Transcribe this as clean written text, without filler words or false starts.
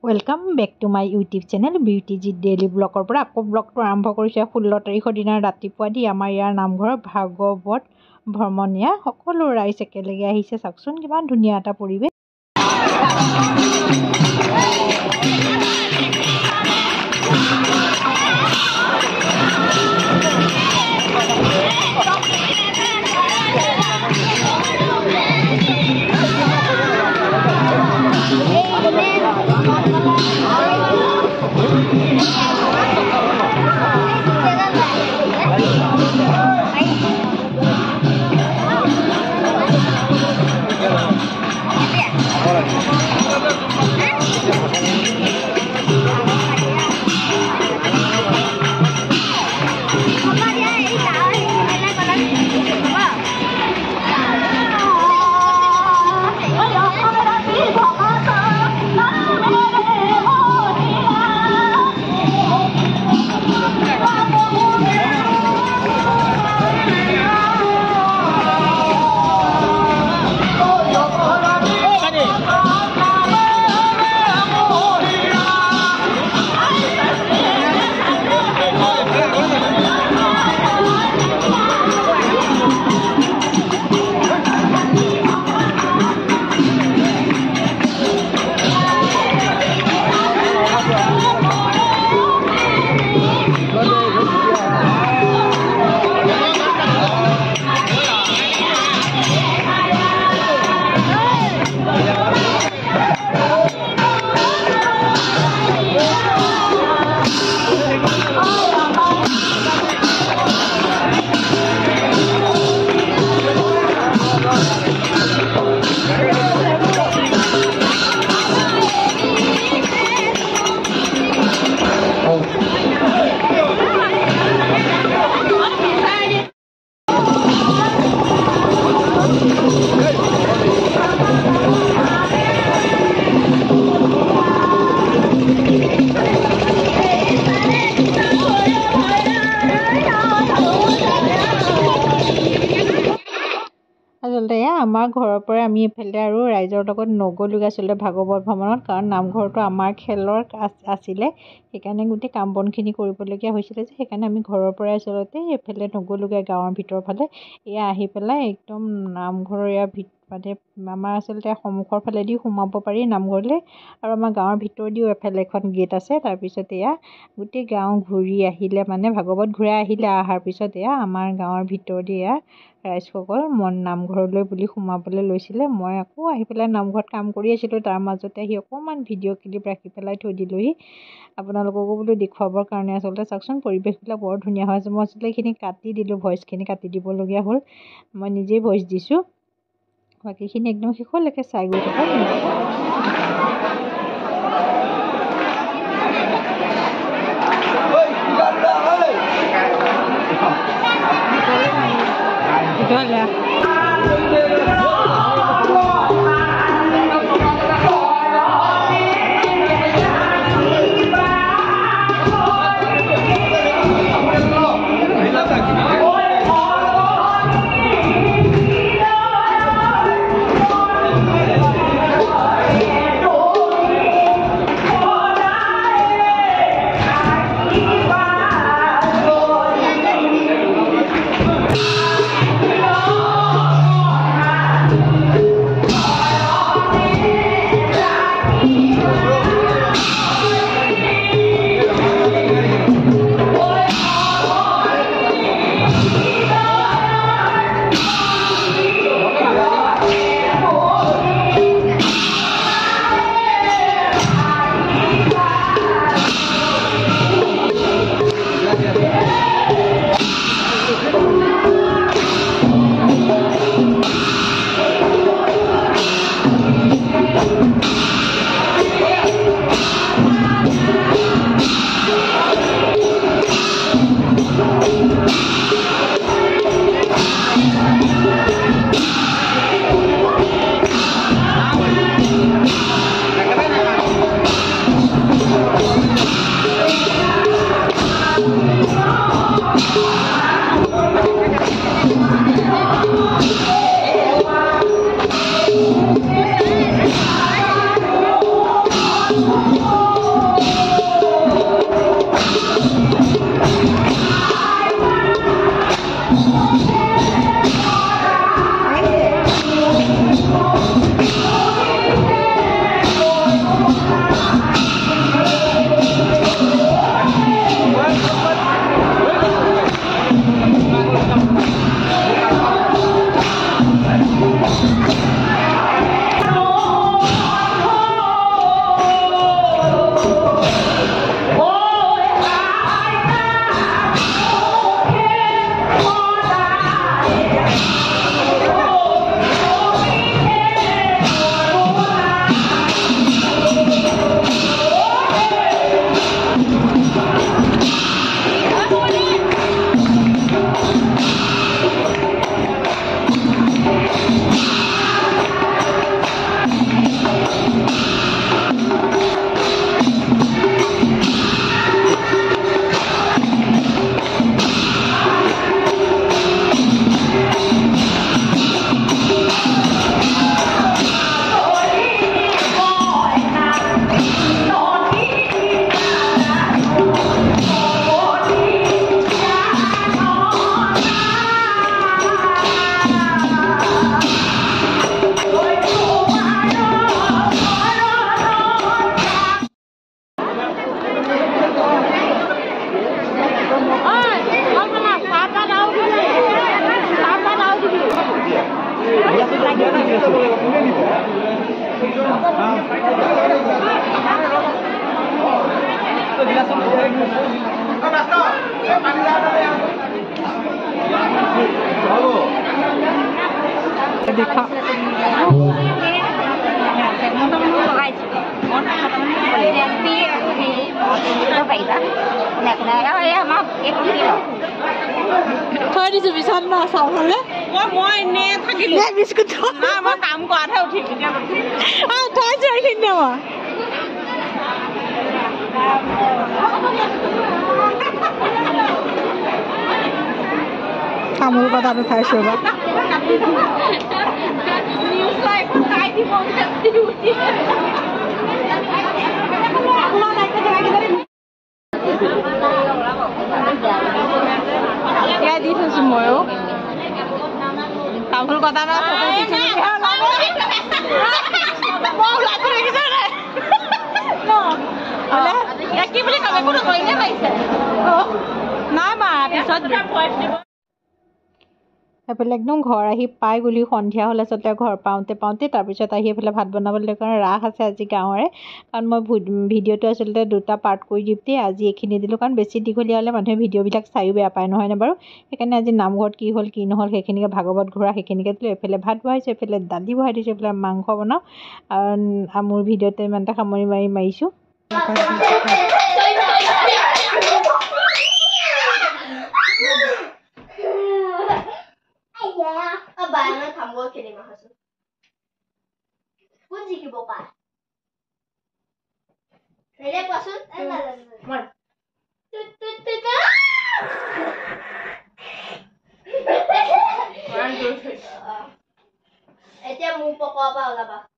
Welcome back to my YouTube channel beauty G daily vlogger पर आको vlog आरम्भ कर 16 तारिखर दिन रातिपुवा दी आमार यार नामघर भागवत भ्रमणिया सकलो राइज एकेलगे आहिसे चाकचोन किमान धुनिया एटा परिवेश। आसलते आमार घर पर आमी एफाले आरो राइजर लगत नगलुगे आसलते भागवत भ्रमणत कारण नामघरतो आमार खेलर आसिले हेकाने गुटे काम बनखिनि करिबलगिया होइसिले जे हेकाने आमी घरर पर आसलते एफाले नगलुगे गाँवर भितर फाले एया आहि पेलाय एकदम नामघर या माने आमार आसलते समुखर फालेदि सोमाब पारि नामघरले आरो आमार गाँवर भितर दिও एफाले एखन गेट आछे तार पिছত एया गुटे गाँव घुरि आहिले माने भागवत घुराय आहिले आहार पिছত एया आमार गाँवर भितर दि एया राइजসকল मन नामघरলৈ বুলি সোমাবলৈ লৈছিলে মই আকৌ আহি পেলাই নামঘৰত কাম কৰি আছিলোঁ তাৰ মাজতে আহি অকণমান ভিডিঅ' ক্লিপ ৰাখি পেলাই থৈ দিলোহি আপোনালোককো বোলো দেখুৱাবৰ কাৰণে আচলতে চাওকচোন পৰিৱেশবিলাক বৰ ধুনীয়া হৈ আছে মই আচলতে এইখিনি কাটি দিলোঁ ভইচখিনি কাটি দিবলগীয়া হ'ল মই নিজেই ভইচ দিছোঁ বাকীখিনি একদম শেষলৈকে চাই গৈ থকা Hola. দেখা থৈ দিছো পিছত ন চাওঁ হ'লে মই এনে থাকিলো বিস্কুট না মই কাম কৰাতহে উঠিম এতিয়া থৈছো এইখিনি মই তামোল কটাটো খাইছো ৰ'বা এয়া দি থৈছো ময়ো তামোল কটা কি বুলি কব একো নকৰিলে পাইছে নাই মা পিছত এইফালে একদম ঘৰ আহি পাই গ'লি সন্ধিয়া হ'ল আচলতে ঘৰ পাওঁতে তাৰপিছত আহি এইফালে ভাত বনাবলৈ কাৰণে ৰাস আছে আজি গাঁৱৰে কাৰণ মই ভিডিঅ'টো আচলতে দুটা পাৰ্ট কৰি দিওঁতে আজি এইখিনি দিলোঁ কাৰণ বেছি দীঘলীয়া হ'লে মানুহে ভিডিঅ'বিলাক চায়ো বেয়া পায় নহয়নে বাৰু সেইকাৰণে আজি নামঘৰত কি হ'ল কি নহ'ল সেইখিনিকে ভাগৱত ঘূৰা সেইখিনিকে দিলোঁ এইফালে ভাত বহাইছোঁ এইফালে দালি বহাই দিছোঁ এইফালে মাংস বনাওঁ মোৰ ভিডিঅ'তে ইমানটা সামৰি মাৰিছোঁ Banyak kamu kini maksud. Pun jiki bopa. Saya maksud. Mon. Orang tu. Itu mau pokok apa lah bah?